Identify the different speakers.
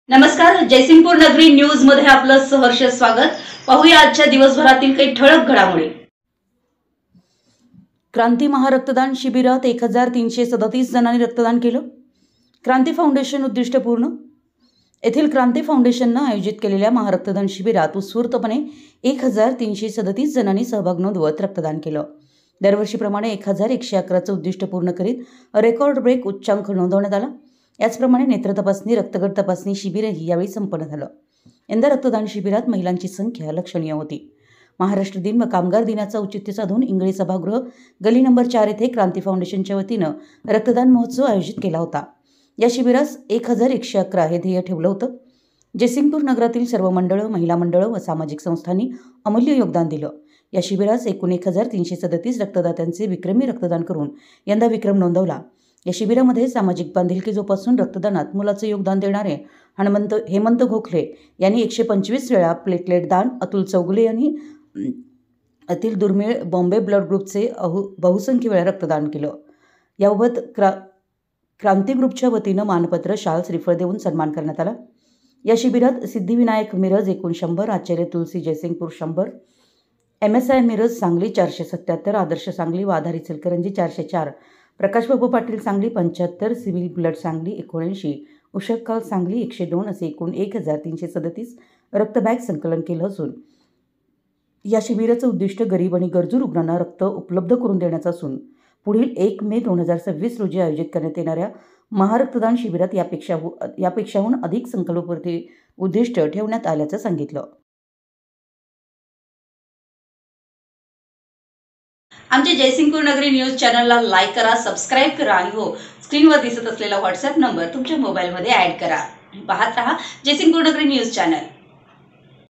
Speaker 1: नमस्कार, जयसिंगपूर नगरी न्यूज मध्ये आपलं सहर्ष स्वागत। पाहूया आजच्या दिवसभरातील काही ठळक घडामोडी।
Speaker 2: क्रांती महारक्तदान शिबिरात 1337 जणांनी रक्तदान केलं। क्रांती फाउंडेशन उद्दिष्टपूर्ण। येथील क्रांती फाउंडेशनने आयोजित केलेल्या महारक्तदान शिबिरात उत्स्फूर्तपणे 1337 जणांनी सहभाग नोंदवत रक्तदान केलं। दरवर्षीप्रमाणे 1111चं उद्दिष्ट पूर्ण करीत रेकॉर्ड ब्रेक उच्चांक नोंदवण्यात आला। याचप्रमाणे नेत्र तपासणी, रक्तगट तपासणी शिबिरही यावेळी संपन्न झालं। यंदा रक्तदान शिबिरात महिलांची संख्या लक्षणीय होती। महाराष्ट्र दिन व कामगार दिनाचा औचित्य साधून इंगळे सभागृह गली नंबर 4 येथे क्रांती फाउंडेशनच्या वतीनं रक्तदान महोत्सव आयोजित केला होता। या शिबिरास 1111 हे ध्येय ठेवलं होतं। जयसिंगपूर नगरातील सर्व मंडळं, महिला मंडळं व सामाजिक संस्थांनी अमूल्य योगदान दिलं। या शिबिरास एकूण 1337 रक्तदात्यांचे विक्रमी रक्तदान करून यंदा विक्रम नोंदवला। या शिबिरामध्ये सामाजिक बांधिलकी जोपासून रक्तदानात मोलाचे योगदान देणारे हेमंत गोखले यांनी 125 वेळा प्लेटलेट दान, अतुल चौगुले यांनी अतिल दुर्मिळ बॉम्बे ब्लड ग्रुपचे बहुसंख्य वेळा रक्तदान केलं। याबाबत क्रांती ग्रुपच्या वतीनं मानपत्र, शाल, श्रीफळ देऊन सन्मान करण्यात आला। या शिबिरात सिद्धिविनायक मिरज एकूण 100, आचार्य तुलसी जयसिंगपूर 100, MSI मिरज सांगली 477, आदर्श सांगली व आधार इचलकरंजी 404, प्रकाशबाबू पाटील सांगली 75, सिव्हिल ब्लड सांगली 79, उषक्काल सांगली 102 असे एकूण 1337 रक्तबॅग संकलन केलं असून या शिबिराचं उद्दिष्ट गरीब आणि गरजू रुग्णांना रक्त उपलब्ध करून देण्याचं असून पुढील 1 मे 2026 रोजी आयोजित करण्यात येणाऱ्या महारक्तदान शिबिरात यापेक्षाहून अधिक संकल्पपूर्ती उद्दिष्ट ठेवण्यात आल्याचं सांगितलं।
Speaker 1: आमच्या जयसिंगपूर नगरी न्यूज चॅनलला लाईक करा, सबस्क्राइब करा आणि हो, स्क्रीनवर दिसत असलेला व्हॉट्सअप नंबर तुमच्या मोबाईलमध्ये ॲड करा। पाहत रहा जयसिंगपूर नगरी न्यूज चॅनल।